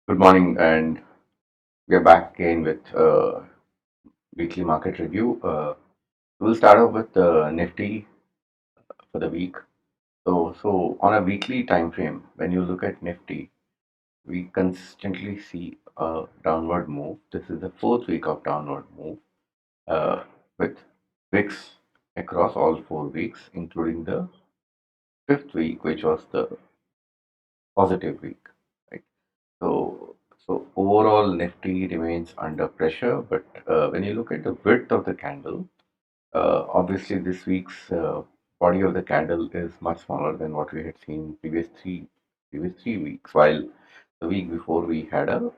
Good morning, and we are back again with weekly market review. We'll start off with Nifty for the week. So on a weekly time frame, when you look at Nifty, we consistently see a downward move. This is the fourth week of downward move uh, with wicks across all 4 weeks, including the fifth week, which was the positive week. Right. So overall, Nifty remains under pressure, but when you look at the width of the candle, obviously this week's body of the candle is much smaller than what we had seen previous three weeks. While the week before we had a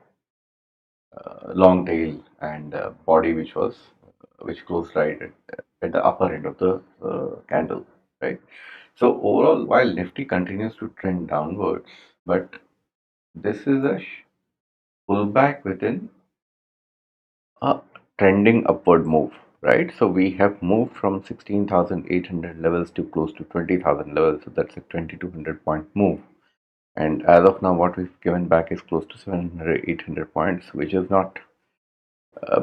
long tail and body which closed right at the upper end of the candle, right? So overall, while Nifty continues to trend downwards, but this is a pullback within a trending upward move, right? So we have moved from 16,800 levels to close to 20,000 levels. So that's a 2,200 point move. And as of now, what we've given back is close to 700, 800 points, which is not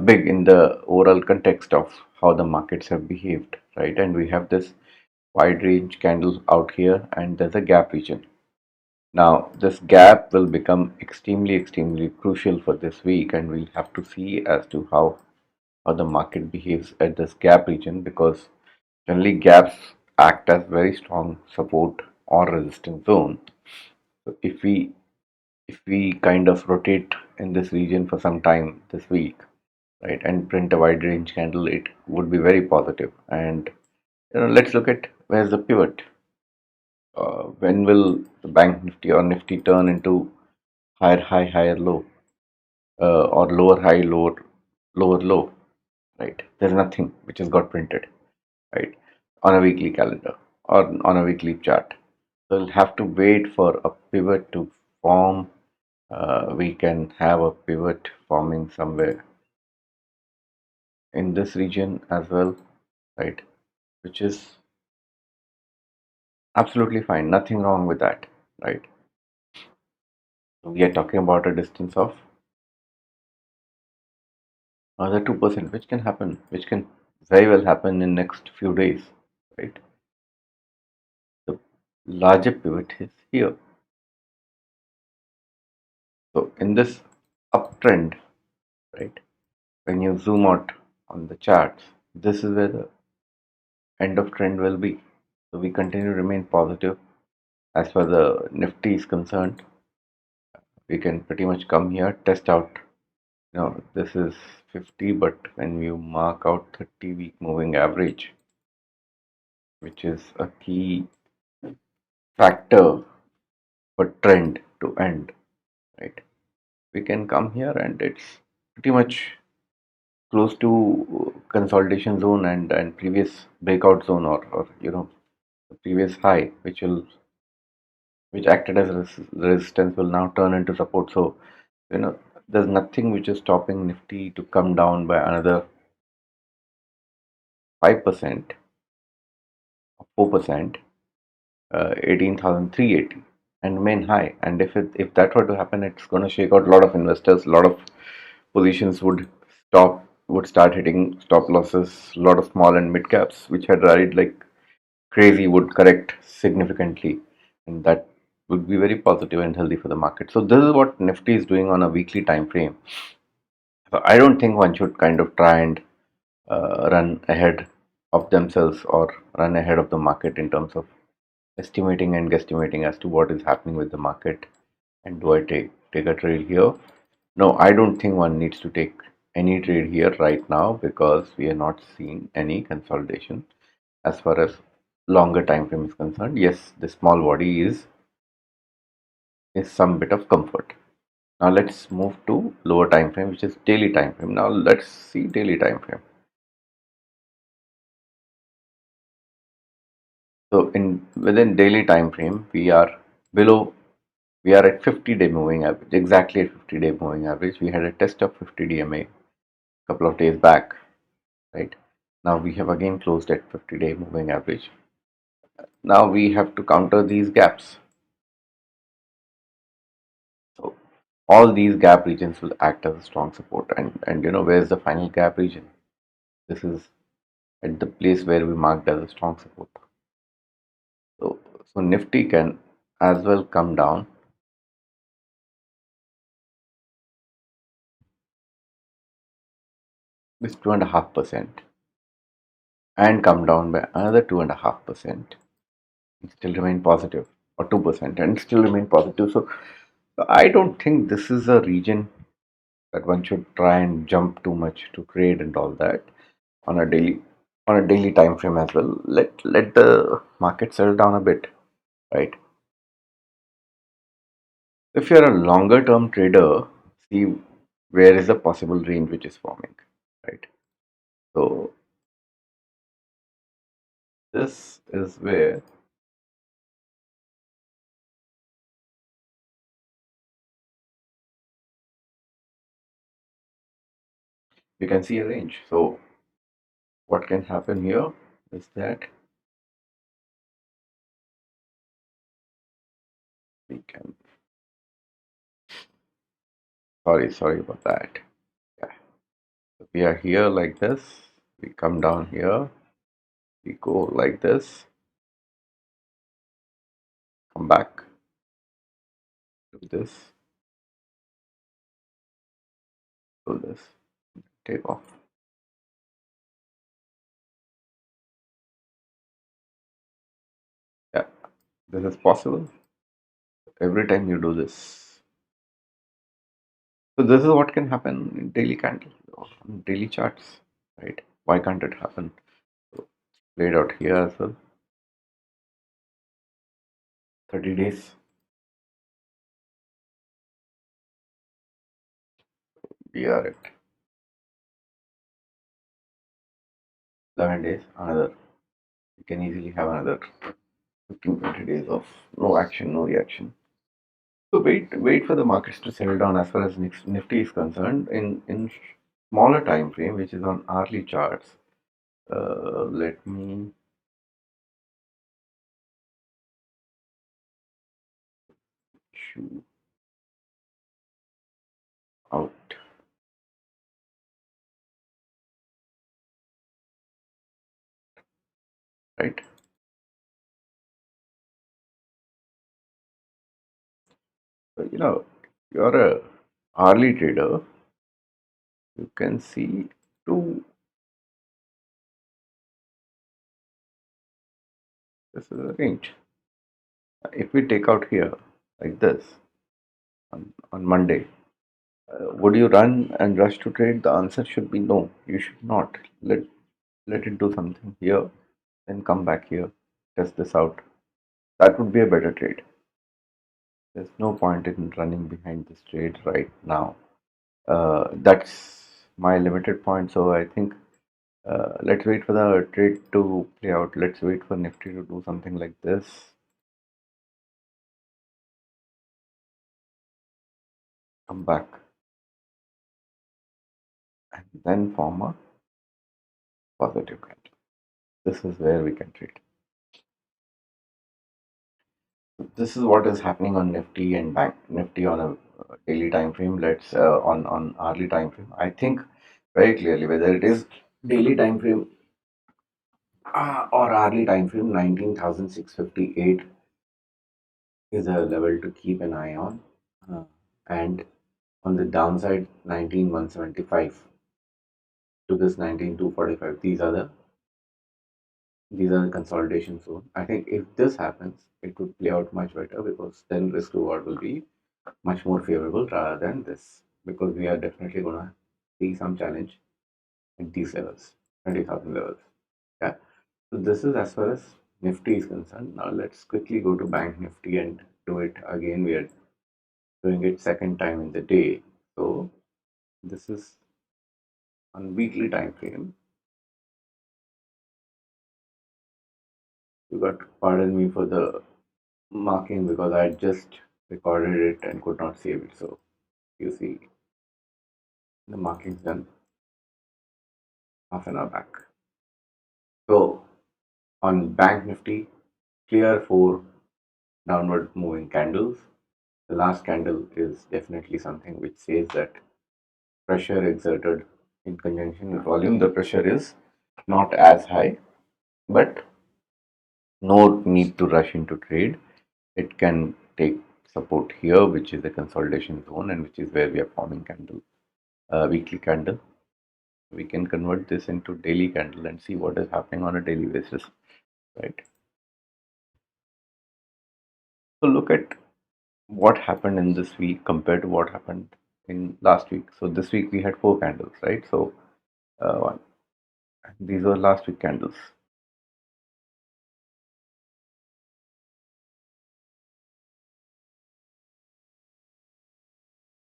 big in the overall context of how the markets have behaved, right? And we have this wide range candle out here, and there's a gap region. Now, this gap will become extremely crucial for this week, and we'll have to see as to how the market behaves at this gap region, because generally gaps act as very strong support or resistance zone. So if we kind of rotate in this region for some time this week, right, and print a wide range candle, it would be very positive. And let's look at where's the pivot. When will the bank nifty or nifty turn into higher high, higher low, or lower high, lower low, right? There's nothing which has got printed, right, on a weekly calendar or on a weekly chart. So we'll have to wait for a pivot to form. We can have a pivot forming somewhere in this region as well, right? Which is absolutely fine. Nothing wrong with that, right? So we are talking about a distance of another 2%, which can happen, which can very well happen in next few days, right? The larger pivot is here. So in this uptrend, right, when you zoom out on the charts, this is where the end of trend will be. So we continue to remain positive as far the Nifty is concerned. We can pretty much come here, test out. This is 50, but when you mark out 30-week moving average, which is a key factor for trend to end, right? We can come here and it's pretty much close to consolidation zone and previous breakout zone, or the previous high, which acted as resistance, will now turn into support. So there's nothing which is stopping Nifty to come down by another 5%, 4%, 18,380, and remain high. And if that were to happen, it's going to shake out a lot of investors. A lot of positions would start hitting stop losses. A lot of small and mid caps which had rallied like crazy would correct significantly, and that would be very positive and healthy for the market. So this is what Nifty is doing on a weekly time frame. So I don't think one should kind of try and run ahead of themselves or run ahead of the market in terms of estimating and guesstimating as to what is happening with the market. And do I take a trade here? No, I don't think one needs to take any trade here right now, because we are not seeing any consolidation as far as longer time frame is concerned. Yes, the small body is some bit of comfort. Now let's move to lower time frame, which is daily time frame. Now let's see daily time frame. So in within daily time frame, we are at 50-day moving average, exactly at 50-day moving average. We had a test of 50 DMA a couple of days back, right? Now we have again closed at 50-day moving average. Now we have to counter these gaps. So all these gap regions will act as a strong support. And where's the final gap region? This is at the place where we marked as a strong support. So Nifty can as well come down with 2.5% and come down by another 2.5% and still remain positive, or 2% and still remain positive. So I don't think this is a region that one should try and jump too much to trade and all that on a daily time frame as well. Let the market settle down a bit, right? If you're a longer term trader, see where is the possible range which is forming, right? So this is where you can see a range. So what can happen here is that we can, sorry about that. Yeah. So we are here like this, we come down here, we go like this, come back to this, do this, take off. Yeah, this is possible every time you do this. So this is what can happen in daily candle or on daily charts, right? Why can't it happen? So played out here as well. 30 days. We are at 11 days. Another, you can easily have another 15, 20 days of no action, no reaction. So wait for the markets to settle down as far as Nifty is concerned. In smaller time frame, which is on hourly charts. Let me shoot out, right? So you're a hourly trader. You can see two. This is a range. If we take out here like this on Monday, would you run and rush to trade? The answer should be no. You should not. Let it do something here, then come back here, test this out. That would be a better trade. There's no point in running behind this trade right now. That's my limited point. So I think let's wait for the trade to play out. Let's wait for Nifty to do something like this. Come back and then form a positive candle. This is where we can trade. This is what is happening on Nifty and Bank Nifty on a daily time frame. Let's on hourly time frame. I think very clearly whether it is daily time frame or hourly time frame, 19,658 is a level to keep an eye on, and on the downside 19,175 to this 19,245. These are the consolidation zone. I think if this happens, it would play out much better because then risk reward will be much more favorable rather than this, because we are definitely gonna see some challenge at these levels, 20,000 levels. Yeah. So this is as far as Nifty is concerned. Now let's quickly go to Bank Nifty and do it again. We are doing it second time in the day. So this is on weekly time frame. You got to pardon me for the marking because I just recorded it and could not save it. So you see the markings done half an hour back. So on Bank Nifty, clear four downward moving candles. The last candle is definitely something which says that pressure exerted in conjunction with volume, the pressure is not as high, but no need to rush into trade. It can take support here, which is the consolidation zone, and which is where we are forming candle, weekly candle. We can convert this into daily candle and see what is happening on a daily basis, right? So look at what happened in this week compared to what happened in last week. So this week we had four candles, right? So one, these were last week candles.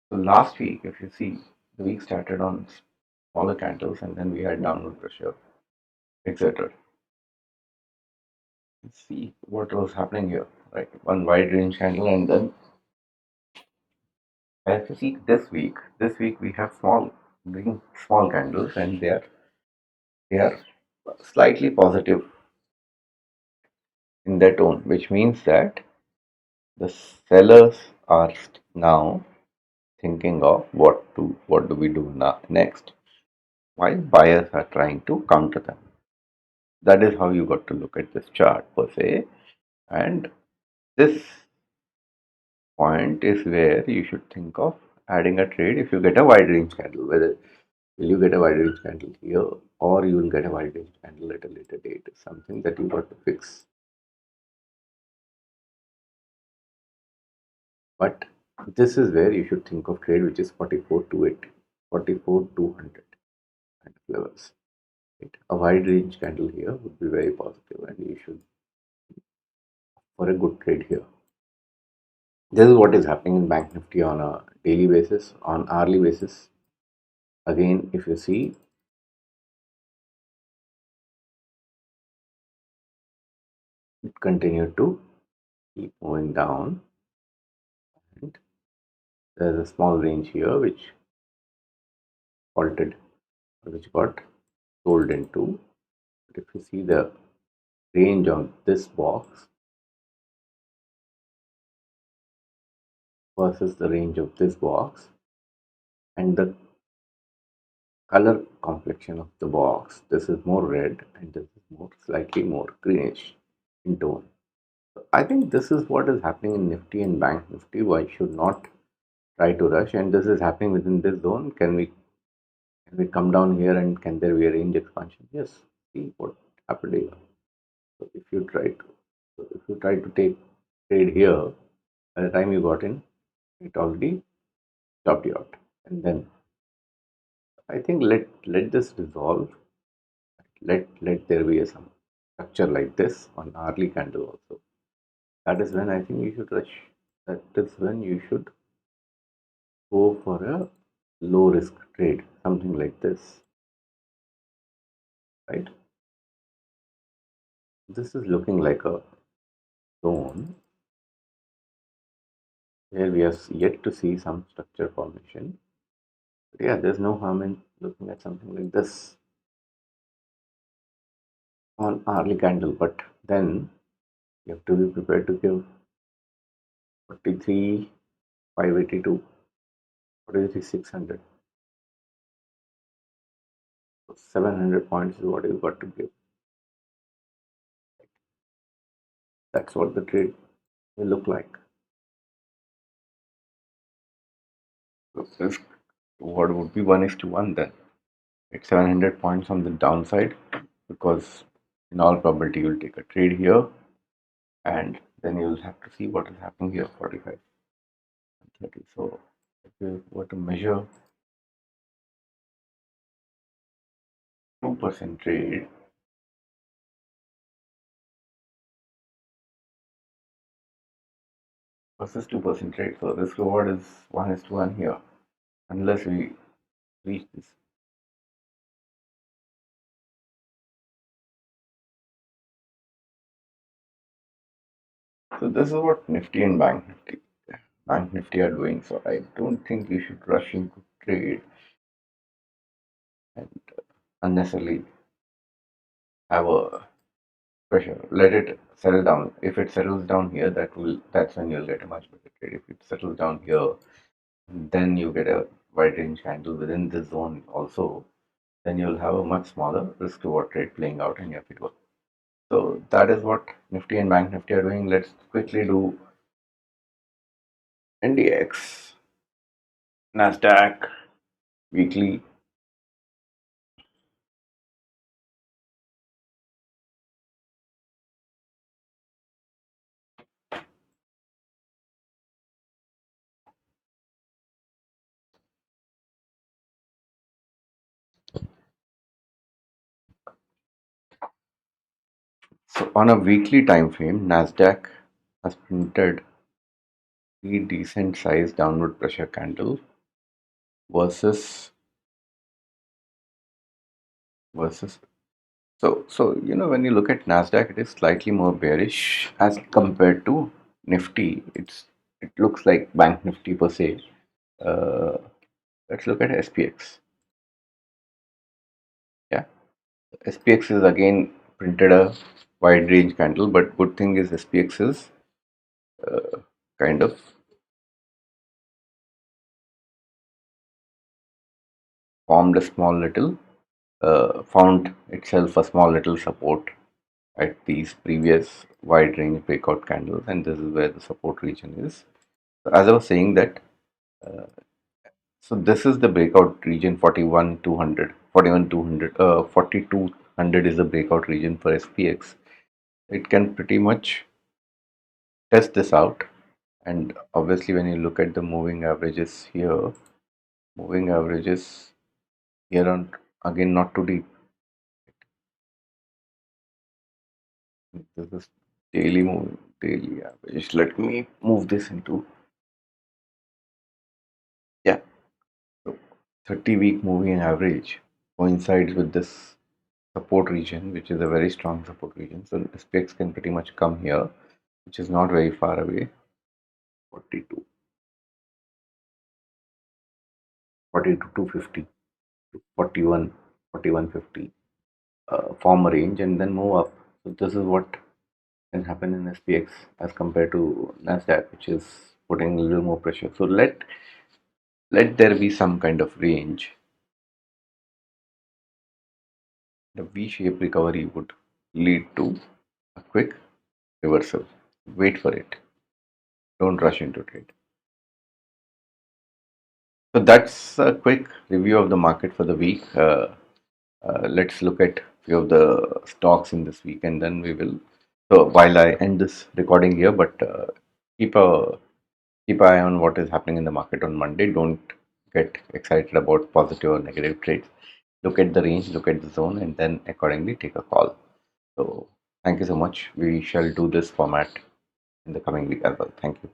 So last week, if you see, the week started on smaller candles and then we had downward pressure, etc. Let's see what was happening here, right? One wide range candle, and then as you see this week we have green small candles, and they are slightly positive in their tone, which means that the sellers are now thinking of what do we do now, next, while buyers are trying to counter them. That is how you got to look at this chart per se. And this point is where you should think of adding a trade if you get a wide range candle. Whether will you get a wide range candle here or you will get a wide range candle at a later date is something that you got to fix. But this is where you should think of trade, which is 44 to 80, 44 200 kind of levels. Right? A wide range candle here would be very positive, and you should for a good trade here. This is what is happening in Bank Nifty on a daily basis, on hourly basis. Again, if you see, it continued to keep moving down, and there's a small range here which halted, which got sold into. But if you see the range on this box versus the range of this box and the color complexion of the box, this is more red and this is more slightly more greenish in tone. I think this is what is happening in Nifty and Bank Nifty. Why should not try to rush? And this is happening within this zone. Can we come down here and can there be a range expansion? Yes. See what happened here. So if you try to take trade here, by the time you got in, it already stopped you out. And then I think let this resolve. Let there be some structure like this on hourly candle also. That is when I think you should rush. That is when you should go for a low risk trade, something like this, right? This is looking like a zone where we are yet to see some structure formation. But yeah, there's no harm in looking at something like this on hourly candle, but then you have to be prepared to give 43 582, 43 600. So 700 points is what you've got to give. That's what the trade will look like. So risk, what would be 1 is to 1 then? It's 700 points on the downside, because in all probability you'll take a trade here and then you'll have to see what is happening here, 45 and 30. So if you were to measure 2% trade, versus 2% trade, so this reward is 1 is to 1 here, unless we reach this. So this is what Nifty and Bank Nifty are doing. So I don't think you should rush into trade and unnecessarily have a pressure. Let it settle down. If it settles down here, that's when you'll get a much better trade. If it settles down here, then you get a wide range candle within this zone also. Then you'll have a much smaller risk reward trade playing out in your favor. So that is what Nifty and Bank Nifty are doing. Let's quickly do NDX, Nasdaq weekly. So on a weekly time frame, Nasdaq has printed a decent size downward pressure candle versus versus. So when you look at Nasdaq, it is slightly more bearish as compared to Nifty. It looks like Bank Nifty per se. Uh, let's look at SPX. Yeah, SPX is again printed a wide range candle, but good thing is SPX is uh, kind of formed a small little, found itself a small little support at these previous wide range breakout candles, and this is where the support region is. So as I was saying that, so this is the breakout region 41,200, 41,200, 4200 is the breakout region for SPX. It can pretty much test this out, and obviously when you look at the moving averages here, moving averages here on again not too deep. This is daily average. Let me move this into, yeah. So 30-week moving average coincides with this support region, which is a very strong support region. So SPX can pretty much come here, which is not very far away. 42, 42 250 to 41, 4150, form a range and then move up. So this is what can happen in SPX as compared to Nasdaq, which is putting a little more pressure. So let there be some kind of range. The V-shaped recovery would lead to a quick reversal. Wait for it. Don't rush into trade. So that's a quick review of the market for the week. Let's look at few of the stocks in this week, and then we will. So while I end this recording here, but keep a keep an eye on what is happening in the market on Monday. Don't get excited about positive or negative trades. Look at the range, look at the zone, and then accordingly take a call. So thank you so much. We shall do this format in the coming week as well. Thank you.